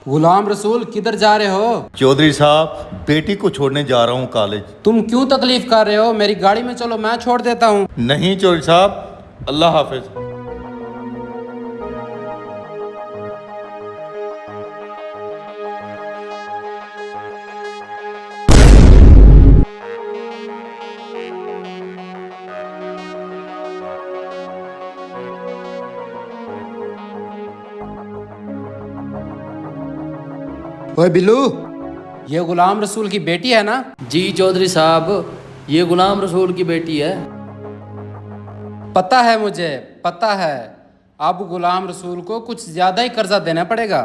गुलाम रसूल किधर जा रहे हो? चौधरी साहब, बेटी को छोड़ने जा रहा हूँ कॉलेज। तुम क्यों तकलीफ कर रहे हो? मेरी गाड़ी में चलो, मैं छोड़ देता हूँ। नहीं चौधरी साहब, अल्लाह हाफिज। ओए बिल्लू, ये गुलाम रसूल की बेटी है ना? जी चौधरी साहब, ये गुलाम रसूल की बेटी है। पता है, मुझे पता है। अब गुलाम रसूल को कुछ ज्यादा ही कर्जा देना पड़ेगा।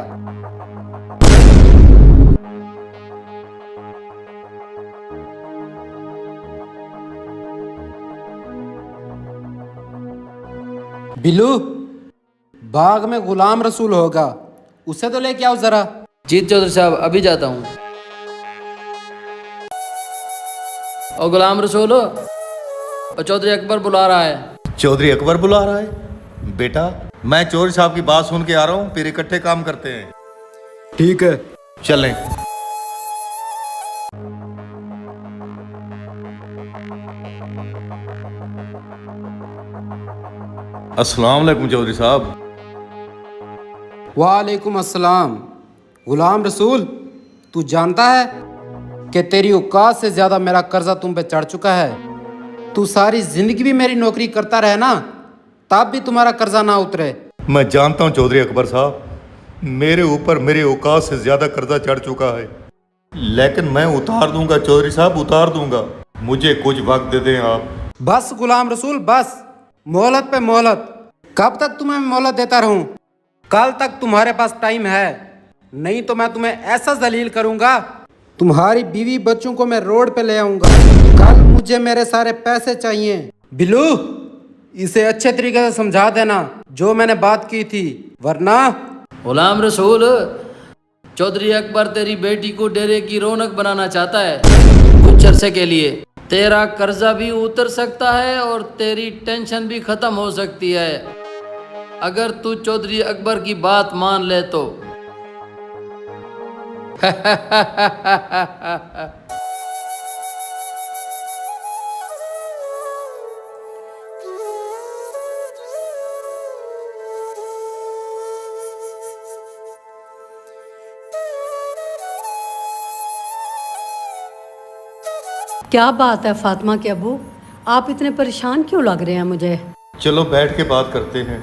बिल्लू, बाग में गुलाम रसूल होगा, उसे तो लेके आओ जरा। जी चौधरी साहब, अभी जाता हूँ। और गुलाम रसूल, और चौधरी अकबर बुला रहा है। चौधरी अकबर बुला रहा है? बेटा, मैं चौधरी साहब की बात सुन के आ रहा हूँ, फिर इकट्ठे काम करते हैं। ठीक है, चलें। अस्सलाम वालेकुम चौधरी साहब। वालेकुम अस्सलाम। गुलाम रसूल, तू जानता है कि तेरी औकात से ज्यादा मेरा कर्जा तुम पे चढ़ चुका है। तू सारी जिंदगी भी मेरी नौकरी करता रहे ना, तब भी तुम्हारा कर्जा ना उतरे। मैं जानता हूँ चौधरी अकबर साहब, मेरे ऊपर मेरे औकात से ज्यादा कर्जा चढ़ चुका है, लेकिन मैं उतार दूंगा चौधरी साहब, उतार दूंगा। मुझे कुछ वक्त दे दें आप। बस गुलाम रसूल, बस। मोहलत पे मोहलत। कब तक तुम्हें मोहलत देता रहूं? कल तक तुम्हारे पास टाइम है, नहीं तो मैं तुम्हें ऐसा जलील करूंगा, तुम्हारी बीवी बच्चों को मैं रोड पे ले आऊंगा। कल मुझे मेरे सारे पैसे चाहिए। बिल्लू, इसे अच्छे तरीके से समझा देना जो मैंने बात की थी, वरना। गुलाम रसूल, चौधरी अकबर तेरी बेटी को डेरे की रौनक बनाना चाहता है कुछ अरसे के लिए। तेरा कर्जा भी उतर सकता है और तेरी टेंशन भी खत्म हो सकती है अगर तू चौधरी अकबर की बात मान ले तो। क्या बात है फातिमा के अबू, आप इतने परेशान क्यों लग रहे हैं मुझे? चलो बैठ के बात करते हैं।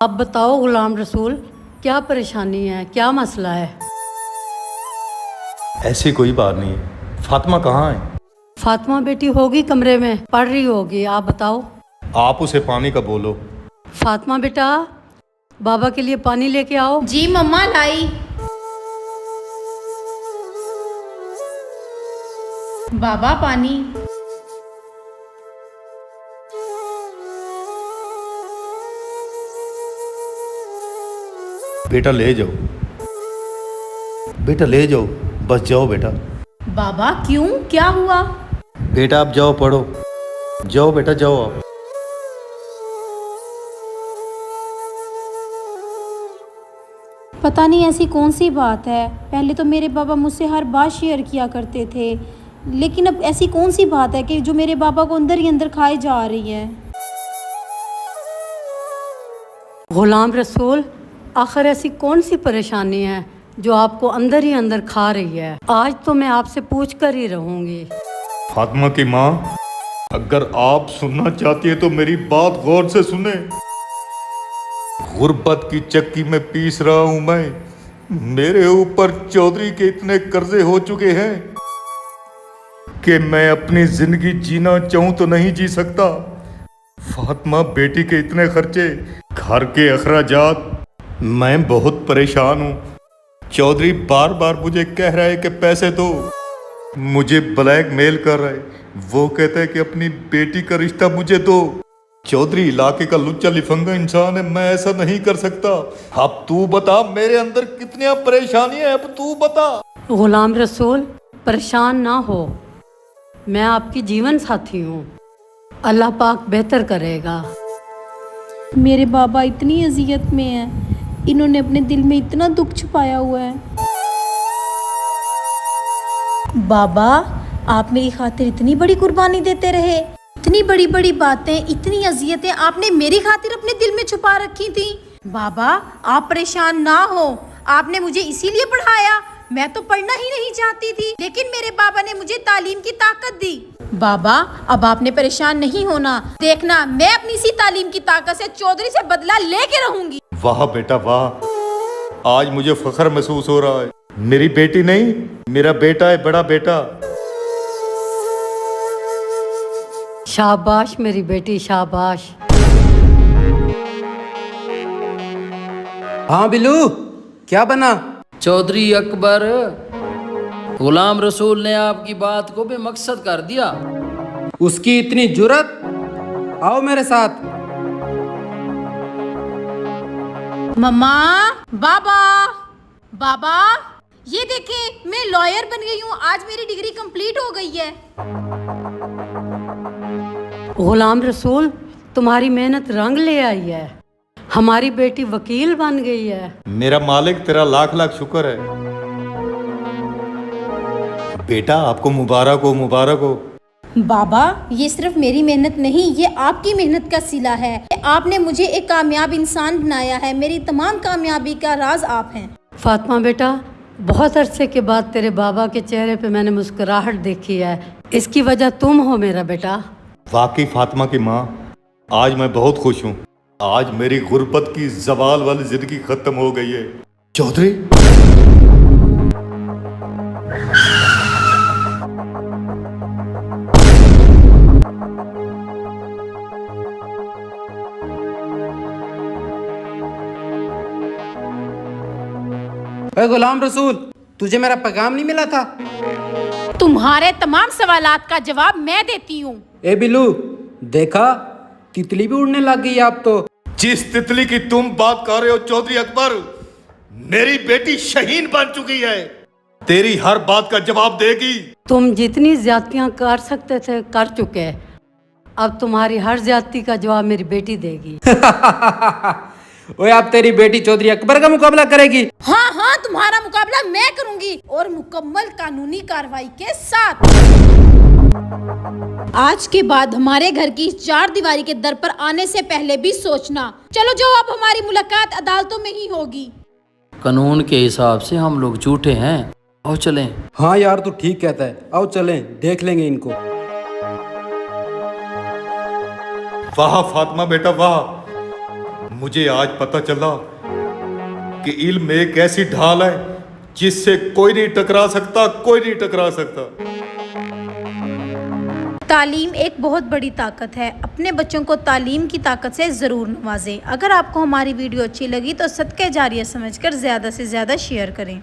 अब बताओ गुलाम रसूल, क्या परेशानी है, क्या मसला है? ऐसी कोई बात नहीं है। फातिमा कहाँ है? फातिमा बेटी होगी कमरे में, पढ़ रही होगी। आप बताओ। आप उसे पानी का बोलो। फातिमा बेटा, बाबा के लिए पानी लेके आओ। जी मम्मा, लाई। बाबा पानी। बेटा ले जाओ, बेटा ले जाओ, बस जाओ बेटा। बाबा क्यों, क्या हुआ? बेटा आप जाओ, पढ़ो। जाओ बेटा, जाओ आप। पता नहीं ऐसी कौन सी बात है। पहले तो मेरे बाबा मुझसे हर बात शेयर किया करते थे, लेकिन अब ऐसी कौन सी बात है कि जो मेरे बाबा को अंदर ही अंदर खाए जा रही है। गुलाम रसूल, आखिर ऐसी कौन सी परेशानी है जो आपको अंदर ही अंदर खा रही है? आज तो मैं आपसे पूछ कर ही रहूँगी। फातिमा की माँ, अगर आप सुनना चाहती है तो मेरी बात गौर से सुने। गुर्बत की चक्की में पीस रहा हूं मैं। मेरे ऊपर चौधरी के इतने कर्जे हो चुके हैं कि मैं अपनी जिंदगी जीना चाहूं तो नहीं जी सकता। फातिमा बेटी के इतने खर्चे, घर के अखराजात, मैं बहुत परेशान हूं। चौधरी बार बार मुझे कह रहा है कि पैसे दो, मुझे ब्लैकमेल कर रहा है। वो कहता है कि अपनी बेटी का रिश्ता मुझे दो। चौधरी इलाके का लुच्चा लिफंगा इंसान है, मैं ऐसा नहीं कर सकता। अब तू बता, मेरे अंदर कितनी परेशानियां, अब तू बता। गुलाम रसूल, परेशान ना हो, मैं आपकी जीवन साथी हूँ। अल्लाह पाक बेहतर करेगा। मेरे बाबा इतनी अजियत में हैं, इन्होंने अपने दिल में इतना दुख छुपाया हुआ है। बाबा, आप मेरी खातिर इतनी बड़ी कुर्बानी देते रहे, इतनी बड़ी बड़ी बातें, इतनी अजियतें आपने मेरी खातिर अपने दिल में छुपा रखी थी। बाबा, आप परेशान ना हो, आपने मुझे इसीलिए पढ़ाया। मैं तो पढ़ना ही नहीं चाहती थी, लेकिन मेरे बाबा ने मुझे तालीम की ताकत दी। बाबा, अब आपने परेशान नहीं होना, देखना मैं अपनी इसी तालीम की ताकत से चौधरी से बदला लेके रहूंगी। वाह बेटा वाह, आज मुझे फख्र महसूस हो रहा है। मेरी बेटी नहीं, मेरा बेटा है, बड़ा बेटा। शाबाश मेरी बेटी, शाबाश। हाँ बिल्लू, क्या बना? चौधरी अकबर, गुलाम रसूल ने आपकी बात को बेमकसद कर दिया। उसकी इतनी जुर्रत? आओ मेरे साथ। मम्मा, बाबा, बाबा, ये देखें मैं लॉयर बन गई हूँ, आज मेरी डिग्री कंप्लीट हो गई है। गुलाम रसूल, तुम्हारी मेहनत रंग ले आई है, हमारी बेटी वकील बन गई है। मेरा मालिक, तेरा लाख लाख शुक्र है। बेटा, आपको मुबारक हो, मुबारक हो। बाबा, ये सिर्फ मेरी मेहनत नहीं, ये आपकी मेहनत का सिला है। आपने मुझे एक कामयाब इंसान बनाया है, मेरी तमाम कामयाबी का राज आप हैं। फातिमा बेटा, बहुत अरसे के बाद तेरे बाबा के चेहरे पे मैंने मुस्कुराहट देखी है, इसकी वजह तुम हो मेरा बेटा। वाकई फातिमा की माँ, आज मैं बहुत खुश हूँ। आज मेरी गुर्बत की जवाल वाली जिंदगी खत्म हो गई है। चौधरी, अरे गुलाम रसूल, तुझे मेरा पैगाम नहीं मिला था? तुम्हारे तमाम सवालात का जवाब मैं देती हूँ। ए बिल्लू, देखा, तितली भी उड़ने लग गई आप तो। जिस तितली की तुम बात कर रहे हो चौधरी अकबर, मेरी बेटी शहीन बन चुकी है। तेरी हर बात का जवाब देगी। तुम जितनी ज्यादतियां कर सकते थे कर चुके, अब तुम्हारी हर ज्यादती का जवाब मेरी बेटी देगी। ओए, अब तेरी बेटी चौधरी अकबर का मुकाबला करेगी? हाँ हाँ, तुम्हारा मुकाबला मैं करूंगी, और मुकम्मल कानूनी कार्रवाई के साथ। आज के बाद हमारे घर की चार दीवारी के दर पर आने से पहले भी सोचना। चलो जाओ, अब हमारी मुलाकात अदालतों में ही होगी। कानून के हिसाब से हम लोग झूठे हैं, आओ चलें। हाँ यार, तू ठीक कहता है, आओ चलें, देख लेंगे इनको। वाह फातिमा बेटा वाह, मुझे आज पता चला कि इल्म एक ऐसी ढाल है जिससे कोई नहीं टकरा सकता, कोई नहीं टकरा सकता। तालीम एक बहुत बड़ी ताकत है, अपने बच्चों को तालीम की ताकत से ज़रूर नवाजें। अगर आपको हमारी वीडियो अच्छी लगी तो सदके जारिया समझकर ज़्यादा से ज़्यादा शेयर करें।